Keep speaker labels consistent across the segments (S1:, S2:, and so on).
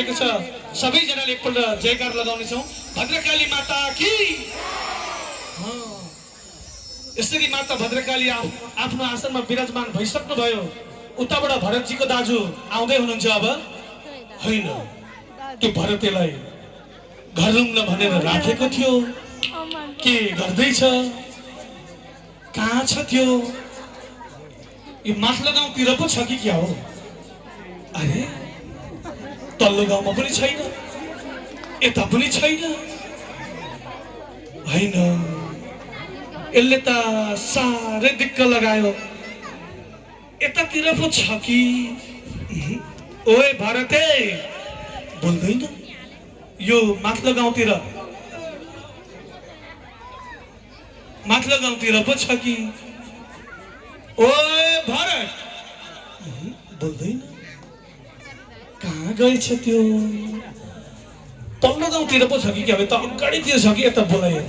S1: सबैजनाले एकपल्ट जयकार लगाउनेछौँ भद्रकाली माता की। यसरी माता भद्रकाली आफ्नो आसनमा विराजमान भइसक्नु भयो। उताबाट भरतजीको दाजु आउँदै हुनुहुन्छ। अब होइन, त्यो भरतेलाई घर रुङ्न भनेर राखेको थियो। के गर्दैछ, कहाँ छ त्यो? यो माथिल्लो गाउँतिर पो छ कि क्या हो? अरे तल्लो गाउँमा पनि छैन, यता पनि छैन। होइन, यसले त साह्रै दिक्क लगायो। यतातिर पो छ कि? ओए भरते, बोल्दैन? यो माथिल्लो गाउँतिर पो छ कि? ओए भरत, बोल्दैन? कहाँ गएछ त्यो? तल्लो गाउँतिर पो छ कि क्या? त अगाडितिर छ कि यता बोलायो?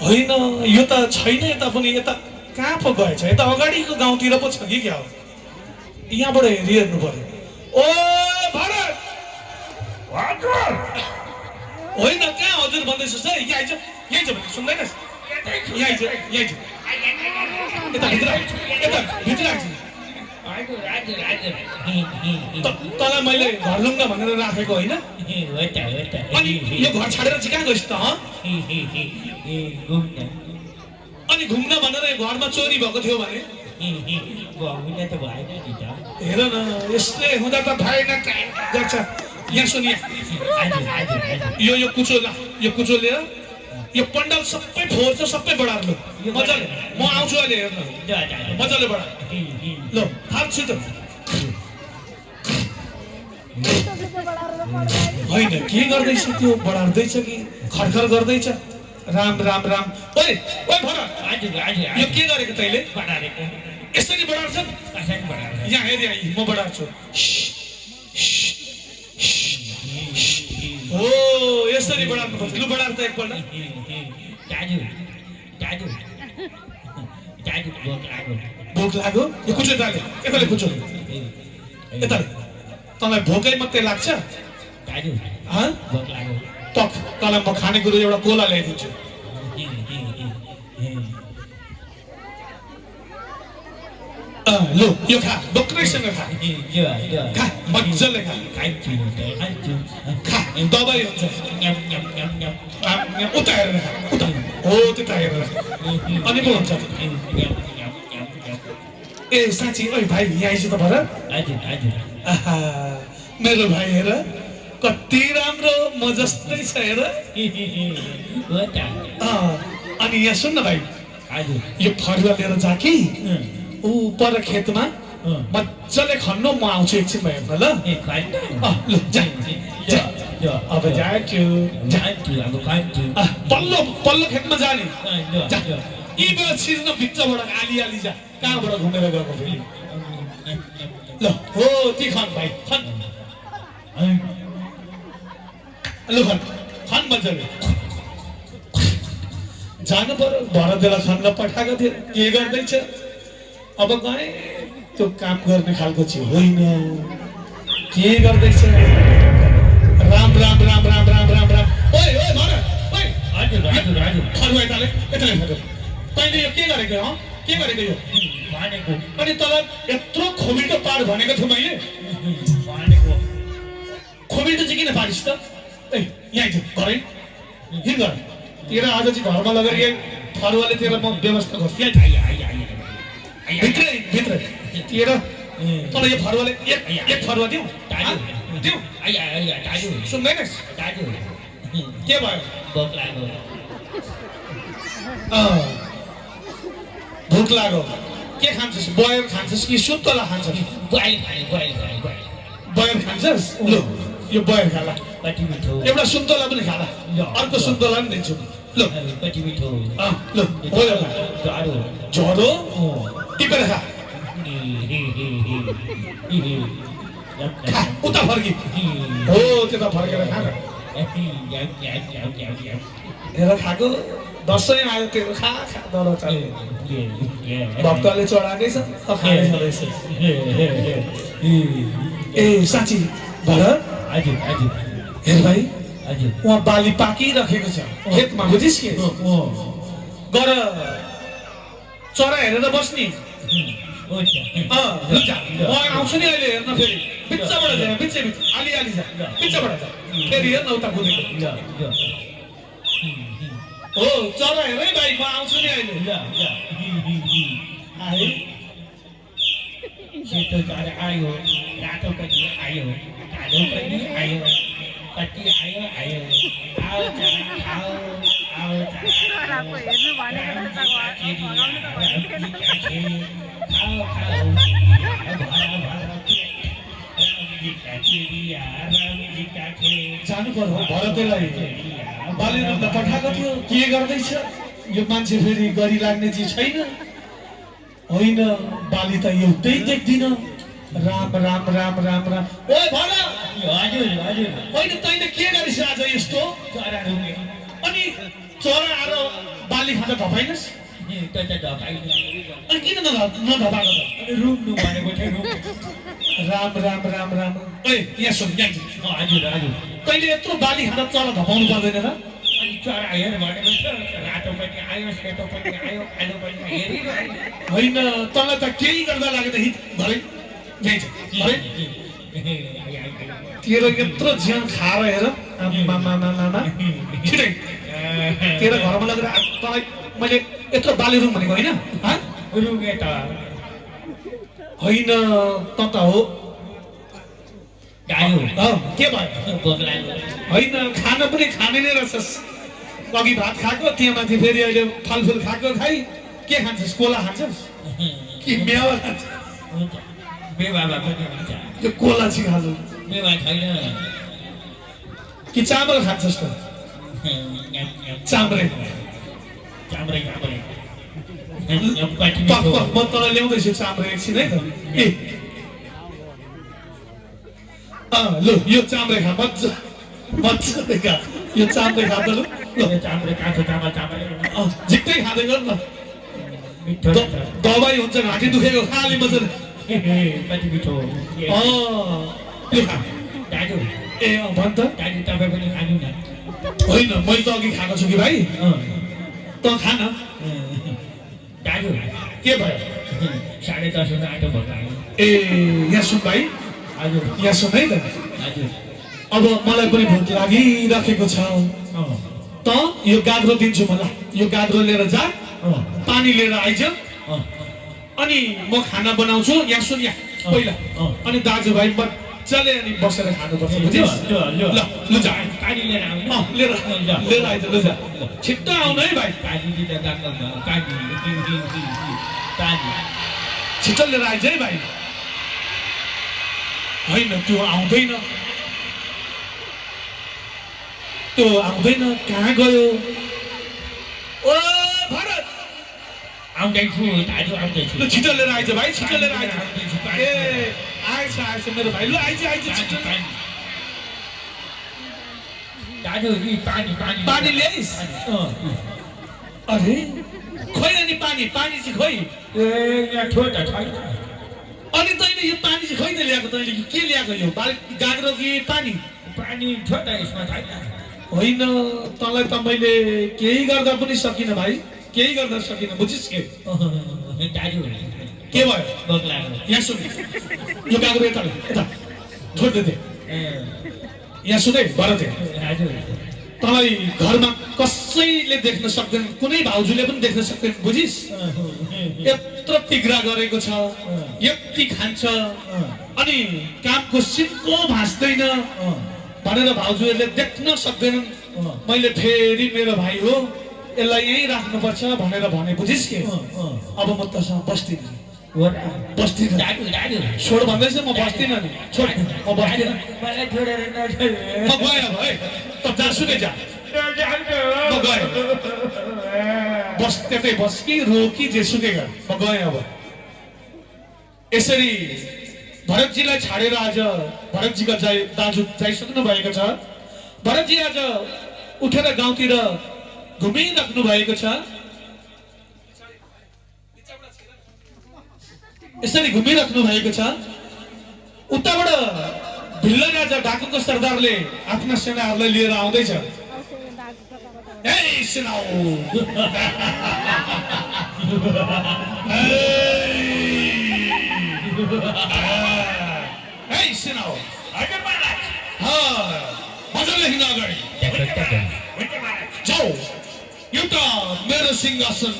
S1: होइन, यो त छैन यता पनि। यता कहाँ पो गएछ? यता अगाडिको गाउँतिर पो छ कि क्या हो? यहाँबाट हेरिहेर्नु पर्यो। ओ भरत, होइन कहाँ हजुर भन्दैछु सर? यहाँ आइज, यही छ भने सुन्दैनस्? यहाँ आइज, यही छ। यता भित्र आइज। तँलाई मैले घर लुङ्गा भनेर राखेको होइन? अनि यो घर छाडेर चाहिँ कहाँ गइस् त? अनि घुम्न भनेर घरमा चोरी भएको थियो भने? हेर न, यसले हुँदा त भएन गर्छ। यहाँ सुन, यो कुचो ला, यो कुचो लिएर यो पण्डाल सबै फोर्छ, सबै बढार्नु मजाले। म आउँछु अहिले, हेर्नु मजाले बढा। ल थाल्छु त। होइन, के गर्दैछ त्यो? बढार्दैछ कि खरखर गर्दैछ? राम राम राम। ओए ओए भरत, यो के गरेको तैँले? यसरी बढार्छ? यहाँ हेरि आई, म बढार्छु। हो, यसरी बढार्नु पर्छ। लु बढार्छ एकपल्ट। भोक लाग्यो? यो कुचो डाले, यताले कुचो, यताले। तँलाई भोकै मात्रै लाग्छ? तँलाई म खानेकुरो एउटा कोला ल्याइदिन्छु। लो, यो खा, डक्टरसँग खा, मजाले खा। दबाई हुन्छ। उता हेरेर खा, उता हो, त्यता हेरेर। अनि पो हुन्छ। ए साँच्ची, ओइ भाइ यहाँ आइज त भरत। मेरो भाइ हेर कति राम्रो, म जस्तै छ हेर। अनि यहाँ सुन्न भाइ, यो फरुवा लिएर जा कि ऊ पर खेतमा मजाले खन्नु। म आउँछु एकछिनमा हेर्न। ल ल जा। अब जान्छु। पल्लो खेतमा जाने। यी बेला छिर्न भित्रबाट आली जा। कहाँबाट घुमेर गएको फेरि? ल हो, ती खन भाइ, खन। लु खन मजाले। जानु पर्यो, भरतलाई खन्न पठाएको थियो। के गर्दैछ? अब गए, त्यो काम गर्ने खालको चाहिँ होइन। के गर्दैछ? राम राम राम राम राम राम राम। ओए ओए भरत, ओए फरुवा यताले, यताले फरुवा। तैँले यो के गरेको हो? के गरेको यो? अनि तँलाई यत्रो खोबिटो पार भनेको थियो मैले। खोबिटो चाहिँ किन पारिस् त? ए यहाँ आइज, घरै हिँड गर। तेरो आज चाहिँ घरमा लगेर यही फरुवाले तेरो म व्यवस्था गर्छु। भित्रै तेरो तँलाई यो फरुवाले एक फरुवा दिउँ? सुन्दैनस्? के भयो? भोक लाग्यो। के खान्छस्? बयर खान्छस् कि सुन्तला खान्छस्? बयर खान्छस्? लु यो बयर खाला, एउटा सुन्तला पनि खाला, अर्को सुन्तला पनि दिन्छु। ल ल झरो टिपेर खा। उता फर्की हो, त्यता फर्केर खा न। हेर खाएको दसैँ आयो तेरो खा खा दर चाल्यो भक्तले चढाएकै छ त खाने छँदैछ ए साँच्ची भरत
S2: हजुर हजुर
S1: हेर भाइ
S2: हजुर
S1: उहाँ बाली पाकिराखेको छ खेतमा बुझिस् के गर चरा हेरेर बस्नी आउँछु नि अहिले हेर्न फेरि बिचबाट जा बिच आली जा बिचबाट जा फेरि हेर्न उता कुदेको हो चरा हेर है भाइ म आउँछु नि अहिले आए
S2: सेतो चरा आयो रातो पनि आयो कालो पनि आयो कति आयो आयो आओ चरा आओ आओ चरा
S1: जानु पर्यो भरतलाई बालिरुद्ध पठाएको थियो के गर्दैछ यो मान्छे फेरि गरी लाग्ने चिज छैन होइन बाली त एउटै देख्दिन राम राम राम राम राम ओ भन
S2: हजुर हजुर
S1: होइन तैँले के गरिस् आज यस्तो
S2: चरा रुके
S1: अनि चरा आएर बाली खाँदा धपाइनस्
S2: त ढकाइ
S1: अनि किन नधपाएको त
S2: रुक्नु भनेको थियो रुक
S1: राम राम राम राम ए यहाँ सुन यहाँ
S2: हजुर हजुर
S1: तैँले यत्रो बाली खाँदा चरा धपाउनु पर्दैन र
S2: अनि चरा हेर भनेको छ रातो पनि आयो सेतो पनि आयो कालो पनि हेरिरहेको
S1: होइन तँलाई त केही गर्दा लाग्यो त हित भरे यहीँ छ भरे तेरो यत्रो ज्यान खाएर हेर आमामामामा छिटै तेरो घरमा लगेर तँलाई मैले यत्रो बाली रुम भनेको होइन
S2: रुगे त
S1: होइन त त हो
S2: गायो
S1: के भयो
S2: भोक लाग्यो
S1: होइन खाना पनि खाने नै रहेछस् अघि भात खाएको त्यहाँ माथि फेरि अहिले फलफुल खाएको खाइ के खान्छस् कोला खान्छस् कि मेवा खान्छ
S2: हुन्छ बेवाबा पनि हुन्छ
S1: यो कोला चाहिँ खानु
S2: बेवा छैन
S1: कि चामल खान्छस् त चाम्रे
S2: चाम्रे चाम्रे
S1: म तँलाई ल्याउँदैछु चाम्रे एकछिन है त ए लु यो चाम्रे खा मजाले खा यो चाम्रे खा त लु
S2: चाम्रे काँचो चामल चामल
S1: झिक्कै खाँदै गर न
S2: मिठो
S1: दबाई हुन्छ घाँटी दुखेको खाली मजाले
S2: कति मिठो
S1: लु खा
S2: दाजु
S1: ए भन् त
S2: दाजु तपाईँ पनि खानु न
S1: होइन मैले त अघि खाएको छु कि भाइ त खा न
S2: दाजु
S1: के भयो
S2: 10:30 आएको भोक लाग्यो
S1: ए यहाँ सुन भाइ
S2: हजुर
S1: यहाँ सुन है त
S2: हजुर
S1: अब मलाई पनि भोक लागिराखेको छ त यो गाग्रो दिन्छु मलाई यो गाग्रो लिएर जा पानी लिएर आइज अनि म खाना बनाउँछु यहाँ सुन यहाँ पहिला अनि दाजुभाइ मजाले अनि बसेर खानुपर्छ बुझिस् ल लु जा
S2: पानी लिएर आउनु
S1: लिएर आइज लु जा छिट्टो आउनु है भाइ
S2: पानी लिएर गएको पानी
S1: छिट्टो लिएर आइज है भाइ होइन त्यो आउँदैन कहाँ गयो ओ भरत
S2: आउँदैछु दाजु आउँदैछु
S1: लु छिटो लिएर आइज भाइ छिटो लिएर आइज ए आएछ मेरो भाइ लु आइज छिटो
S2: दाजु नि
S1: पानी ल्याइस् अरे खोइ अनि पानी चाहिँ खोइ
S2: ए यहाँ ठो त छैन
S1: अनि तैँले यो पानी चाहिँ खोइ त ल्याएको तैँले के ल्याएको यो गाग्रो कि पानी
S2: ठो त यसमा छैन
S1: होइन तँलाई त मैले केही गर्दा पनि सकिनँ भाइ केही गर्दा सकिनँ बुझिस् के
S2: दाजु
S1: के भयो
S2: भोक लाग्यो
S1: यहाँ सुन यो गाग्रो यता छोडिदिए यहाँ सुने भरत
S2: हजुर
S1: तँलाई घरमा कसैले देख्न सक्दैन कुनै भाउजूले पनि देख्न सक्दैन बुझिस् यत्रो तिग्रा गरेको छ यति खान्छ अनि कामको सिक्को भाँच्दैन भनेर भाउजूहरूले देख्न सक्दैनन् मैले फेरि मेरो भाइ हो यसलाई यहीँ राख्नुपर्छ भनेर भने बुझिस् के अब म तसँग बस्दिनँ छोड भन्दैछ म बस्दिनँ नि छोड म बस्दिनँ
S2: मलाई छोडेर
S1: म गएँ अब है त जासुकै जा म गएँ बस त्यतै बस कि रो कि जेसुकै गर म गएँ अब यसरी भरतजीलाई छाडेर आज भरतजीका दाजु जाइसक्नु भएको छ भरतजी आज उठेर गाउँतिर घुमिराख्नु भएको छ। यसरी घुमिराख्नु भएको छ। उताबाट भिल्ला राजा डाकुको सरदारले आफ्ना सेनाहरूलाई लिएर आउँदैछ। ए सेनाओ ए सेनाओ
S2: हजुर महाराज
S1: मजाले हिँड अगाडि जाऊ। एउटा मेरो सिंहासन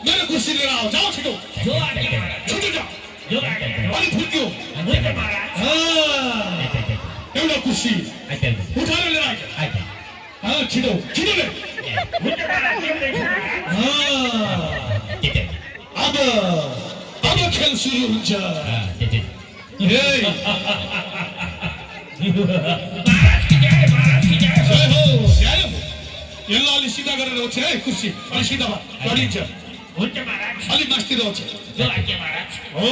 S1: मेरो कुर्सी लिएर आऊ। जाऊ छिटो
S2: जो आज्ञा महाराज
S1: छिटो जाऊ।
S2: जो आज्ञा
S1: अलि फुर्क्यो।
S2: हुन्छ महाराज
S1: एउटा कुर्सी उठाएर लिएर आइज। छिटो छिटो ले।
S2: हुन्छ महाराज ल्याउँदैछु महाराज
S1: अब खेल सुरु हुन्छ। यसलाई अलि सिधा गरेर ओछ्या है कुर्सी अलि सिधा भए लडिन्छ।
S2: हुन्छ महाराज
S1: अलि मास्तिर ओछ्या।
S2: जो आज्ञा महाराज
S1: हो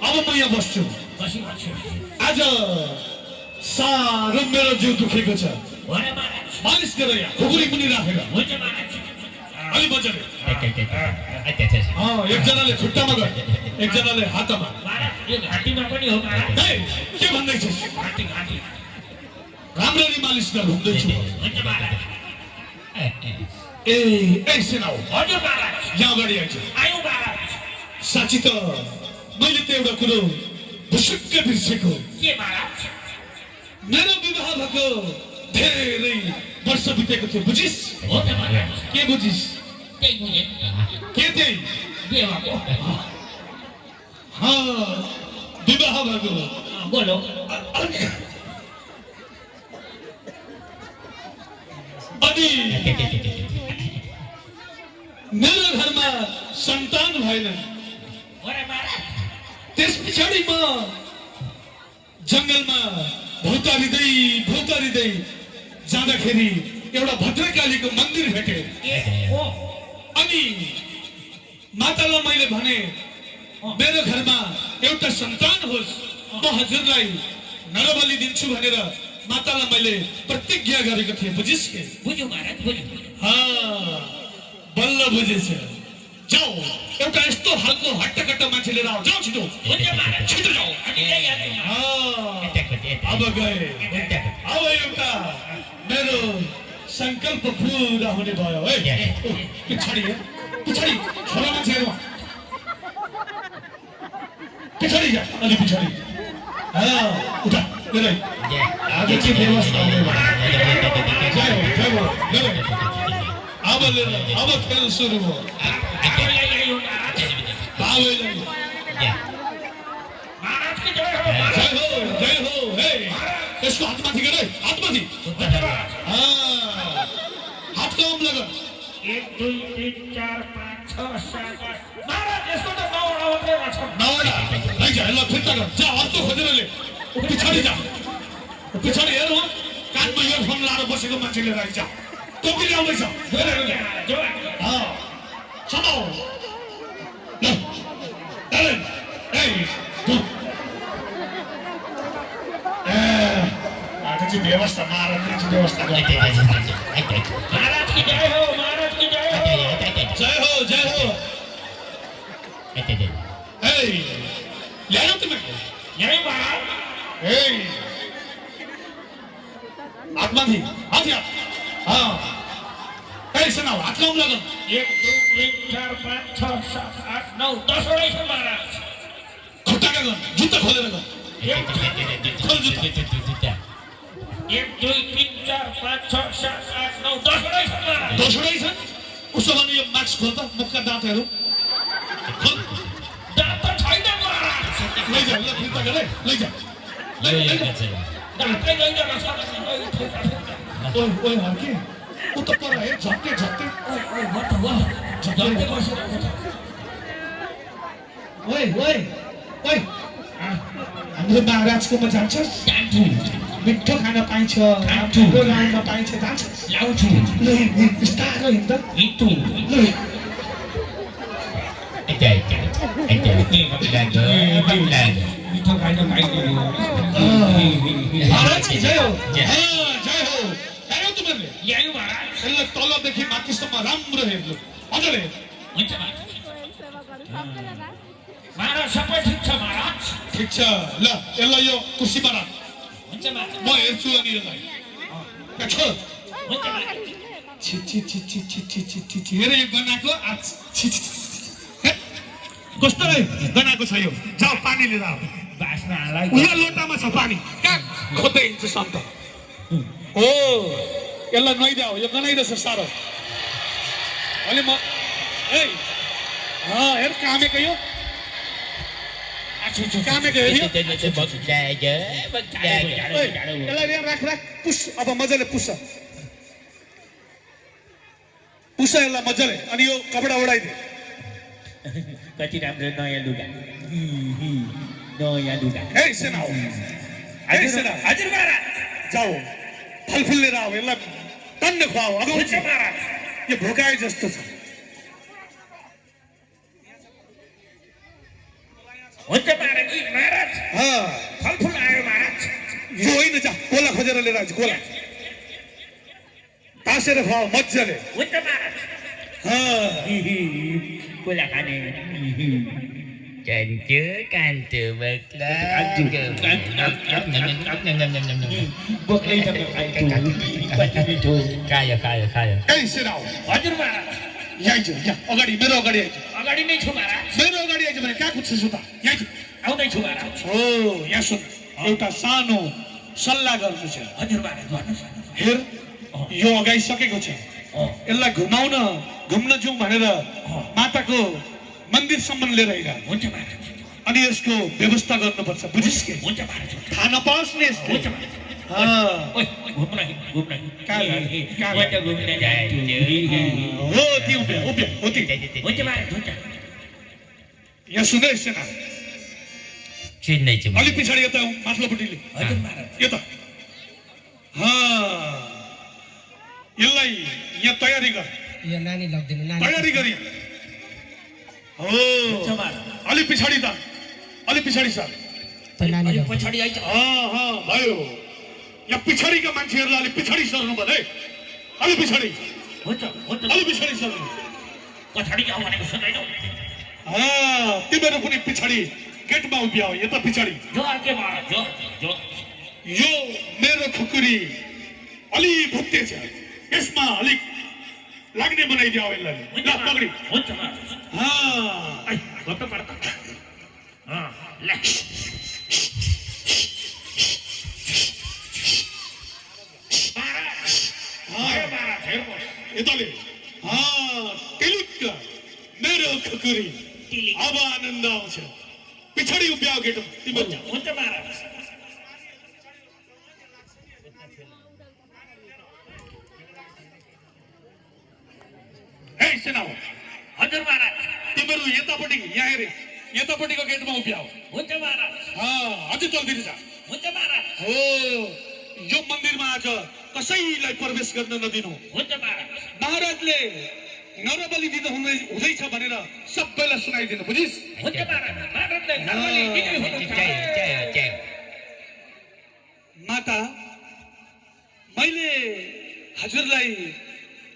S1: अब म यहाँ बस्छु।
S2: बसिबस्छु
S1: आज साह्रो मेरो जिउ दुखेको छ।
S2: हो र महाराज
S1: मालिस गर यहाँ खुकुरी पनि राखेर
S2: हुन्छ महाराज
S1: अलि मजाले।
S2: महाराज
S1: एकजनाले खुट्टामा गर एकजनाले हातमा।
S2: यो घाँटीमा पनि हो महाराज
S1: ए के भन्दैछस्?
S2: घाँटी घाँटी
S1: राम्ररी मालिस गर भन्दैछु।
S2: हुन्छ महाराज
S1: ए सेनाओ
S2: हजुर महाराज
S1: यहाँ अगाडि आइज।
S2: आयौँ महाराज
S1: साँच्ची त मैले त एउटा कुरो भुसुक्क बिर्सेको।
S2: के महाराज
S1: मेरो विवाह भएको धेरै वर्ष बितेको थियो बुझिस्?
S2: हो त महाराज
S1: के बुझिस्?
S2: त्यही बुझेँ
S1: के त्यही
S2: बेवाको
S1: विवाह भएको।
S2: बोलो
S1: अनि मेरो घरमा सन्तान भएन।
S2: हो र महाराज
S1: त्यस पछाडि म जङ्गलमा भौतारिँदै जाँदाखेरि एउटा भद्रकालीको मन्दिर भेटे।
S2: हो
S1: अनि मातालाई मैले भने मेरो घरमा एउटा सन्तान होस् म हजुरलाई नरबली दिन्छु भनेर मातालाई मैले प्रतिज्ञा गरेको थिएँ बुझिस् के?
S2: बुझ्यौ महाराज बुझ्यौ
S1: बल्ल बुझेछ। जाऊ एउटा यस्तो खालको हट्टाकट्टा मान्छे लिएर आऊ। जाऊ छिटो
S2: हुन्छ महाराज
S1: छिटो जाऊ।
S2: अनि ल्याइहाल्छु
S1: अब गए अब एउटा मेरो संकल्प पुरा हुने भयो है। पछाडि पछाडि छोरा मान्छेहरू पछाडि जा अलि पछाडि। उठा लिएर आज चाहिँ व्यवस्था हुने भयो। अब लिएर अब खेल सुरु हो।
S2: महाराजको जय हो
S1: जय हो हे यसको हातमाथि गर है हातमाथि। हात कम लगन
S2: 1 2 3 4 5 6 7 8 महाराज यसको त 9 मात्रै छ।
S1: नवडा लैजा ल फिर्ता गर। जा अर्को खोजेर ले पछाडि जा पछाडि हेर हो कानमा इयरफोन लाएर बसेको मान्छे लिएर आइज। टोपी ल्याउँदैछ समाउ ल आज चाहिँ व्यवस्था महाराजले व्यवस्था गर्नु।
S2: महाराज की जय हो महाराज की जय हो
S1: जय हो जय हो। ल्यायो तिमी
S2: जय महाराज
S1: हातमाथि हात सुनाऊ हात कम लगन
S2: 1 2 3 4 5 6 7 8 9 10 वटै छ महाराज।
S1: खुट्टाका गन जुत्ता खोलेर गन।
S2: 1 2 3 4 5 6 7 8 9 10 वटै छ महाराज।
S1: 10 वटै छ। उसो भने यो मास्क खोल त मुखका दाँतहरू खोल।
S2: दाँत त छैन महाराज।
S1: लैजा ल फिर्ता गर है लैजा
S2: दाँतै लैजान सक्छ।
S1: ओइ हर्के उ त पर हे झट्टे झट्टे
S2: झट्टे बसेर
S1: ओइ हाम्रो महाराजकोमा जान्छस्? मिठो खाना पाइन्छ हाम्रो गाउँमा पाइन्छ जान्छस्?
S2: ल्याउँछु
S1: ल बिस्तारो हिँड्दा
S2: हिँड्छु
S1: मिठो खाना पाइन्छ। महाराज जय हो जय हो हेर्यौ तिमीहरूले
S2: ल्यायो महाराज
S1: यसलाई तलदेखि माथिसम्म राम्रो हेर्नु मजाले हेर्नु
S2: हुन्छ महाराज महाराज सबै ठिक छ महाराज
S1: ठिक छ ल यसलाई यो कुर्सीमा राख
S2: हुन्छ महाराज
S1: म हेर्छु अनि यसलाई यहाँ छोड
S2: हुन्छ महाराज
S1: छि छि छि छि छि छि छि छि छि हेर यो गनाको छि छि हे, कस्तो गनाको छ यो जाऊ पानी लिएर आऊ
S2: बास्ना आलाई
S1: उयो लोटामा छ पानी कहाँ खोज्दै हिँड्छ सन्त हो यसलाई नुहाइदेऊ यो गनाइरहेछ साह्रो अहिले म ए हेर कामेको यो कामेको हेऱ्यो यसलाई यहाँ राख राख पुस अब मजाले पुस पुस यसलाई मजाले अनि यो कपडा ओढाइदिए
S2: कति राम्रो नयाँ लुगा नयाँ लुगा
S1: हे सेना हो हे सेना
S2: हजुर महाराज
S1: जाऊ फलफुल लिएर आऊ यसलाई टन्न खुवाऊ
S2: हुन्छ
S1: अगाउँछ
S2: महाराज
S1: यो भोकाए जस्तो छ
S2: हुन्छ महाराज महाराज फलफुल आयो महाराज
S1: यो होइन जा कोला खोजेर लिएर आउँछु कोला तासेर खुवाऊ मजाले
S2: हुन्छ महाराज कोला खाने
S3: Cantu, cantu, beklah.
S2: बोक्दै त खान्छु
S3: Kaya, kaya, kaya.
S1: ए सेना हो
S2: हजुर महाराज
S1: यहाँ आइज यहाँ अगाडि मेरो अगाडि आइज
S2: अगाडि नै छु महाराज
S1: मेरो अगाडि आइज भने कहाँ कुद्छु त यहाँ आइज
S2: आउँदैछु महाराज
S1: हो यहाँ सुन एउटा सानो सल्लाह गर्नु छ
S2: हजुर महाराज भन्नुहोस्
S1: हेर यो अगाइसकेको छ यसलाई घुमाउन घुम्न जाउँ भनेर माताको मन्दिरसम्म लिएर आइरह
S2: हुन्छ महाराज
S1: अनि यसको व्यवस्था गर्नुपर्छ बुझिस् के
S2: हुन्छ महाराज
S1: थाहा नपाओस् नि यसले
S2: हुन्छ महाराज
S1: हाँ।
S2: ओइ घुम्न
S1: कहाँ
S2: म त घुम्न जान्छु
S1: हो ती उभ्या उभ्या हो ती
S2: हुन्छ महाराज हुन्छ
S1: यहाँ सुने सेना
S3: Cina cuma.
S1: अलि पछाडि यता आऊ माथिल्लोपट्टिले
S2: हजुर महाराज
S1: यो त यसलाई यहाँ तयारी गर
S4: यो नानी लग्दिनु नानी
S1: तयारी गरी हो
S2: हुन्छ महाराज
S1: अलि पछाडि त अलि पछाडि सर
S4: त नानी
S2: अलि
S4: लग्दिनु
S2: पछाडि आइज
S1: भयो यहाँ पछाडिका मान्छेहरूलाई अलि पछाडि सर्नु भयो है अलि पछाडि
S2: हुन्छ हुन्छ
S1: अलि पछाडि सर्नु
S2: पछाडि आऊ भनेको सुन्दैनौ
S1: तिमीहरू पनि पछाडि गेटमा उभियाओ यता पछाडि
S2: जो आके महाराज जो
S1: यो मेरो खुकुरी अलि भुत्ते छ यसमा अलिक लाग्ने बनाइदियो यसलाई ल पकडी
S2: हुन्छ महाराज
S1: हाँ
S2: ऐ गप्प पर्दा ले महाराज हेर्नुहोस्
S1: यताले टिलिक्क मेरो खुकुरी अब आनन्द आउँछ पछाडि उभियाओ गेट तिमीहरू
S2: हुन्छ महाराज
S1: हे सेनाओ
S2: हजुर महाराज
S1: तिमीहरू यतापट्टि यहाँ हेरे यतापट्टिको गेटमा उभियाओ
S2: हुन्छ महाराज
S1: अझै चल्दिनु छ
S2: हुन्छ महाराज
S1: हो यो मन्दिरमा आज कसैलाई प्रवेश गर्न नदिनु
S2: हुन्छ महाराज
S1: महाराजले नरबली दिनु हुँदैछ भनेर सबैलाई सुनाइदिनु बुझिस्
S2: हुन्छ महाराज महाराजले नरबली दिनु हुनुहुन्छ
S3: Jaya, jaya.
S1: माता मैले हजुरलाई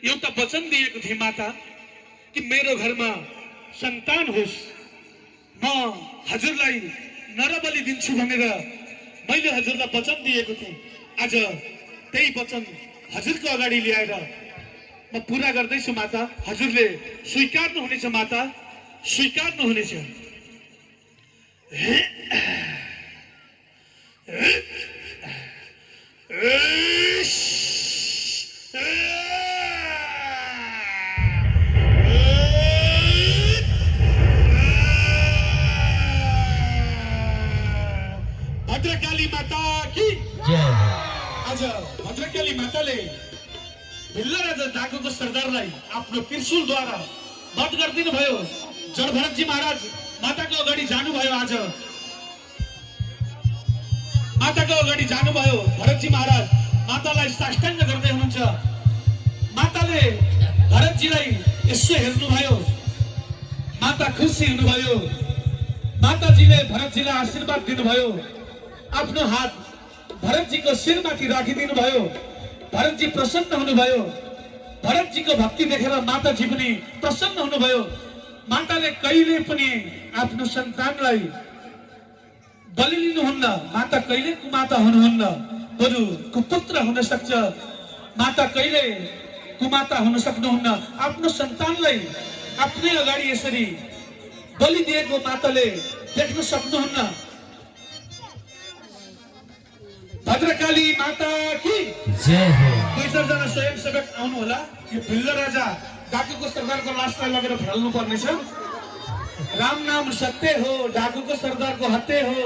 S1: एउटा वचन दिएको थिएँ माता कि मेरो घरमा सन्तान होस् म हजुरलाई नरबली दिन्छु भनेर मैले हजुरलाई वचन दिएको थिएँ आज त्यही वचन हजुरको अगाडि ल्याएर म पुरा गर्दैछु माता हजुरले स्वीकार्नुहुनेछ माता स्वीकार्नुहुनेछ भद्रकाली माता की
S3: Jaya.
S1: आज भद्रकाली माताले भिल्ला राजा डाकुको सरदारलाई आफ्नो त्रिशूलद्वारा वध गरिदिनु भयो जडभरतजी महाराज माताको अगाडि जानुभयो आज माताको अगाडि जानुभयो भरतजी महाराज मातालाई साष्टाङ्ग गर्दै हुनुहुन्छ माताले भरतजीलाई यसो हेर्नुभयो माता खुसी हुनुभयो माताजीले भरतजीलाई आशीर्वाद दिनुभयो आफ्नो हात भरतजीको शिरमाथि राखिदिनु भयो भरतजी प्रसन्न हुनुभयो। भरतजीको भक्ति देखेर माताजी पनि प्रसन्न हुनुभयो। माताले कहिले पनि आफ्नो सन्तानलाई बलि लिनुहुन्न। माता कहिले कुमाता हुनुहुन्न, बरु कुपुत्र हुन सक्छ। माता कहिले कुमाता हुन सक्नुहुन्न। आफ्नो सन्तानलाई आफ्नै अगाडि यसरी बलि दिएको माताले देख्न सक्नुहुन्न। भद्रकाली माता की
S3: जय हो।
S1: दुई चारजना स्वयंसेवक आउनु होला। यो भिल्ल राजा डाकुको सरदारको लासलाई लगेर फाल्नु पर्नेछ। राम नाम सत्य हो, डाकुको सरदारको हत्या हो।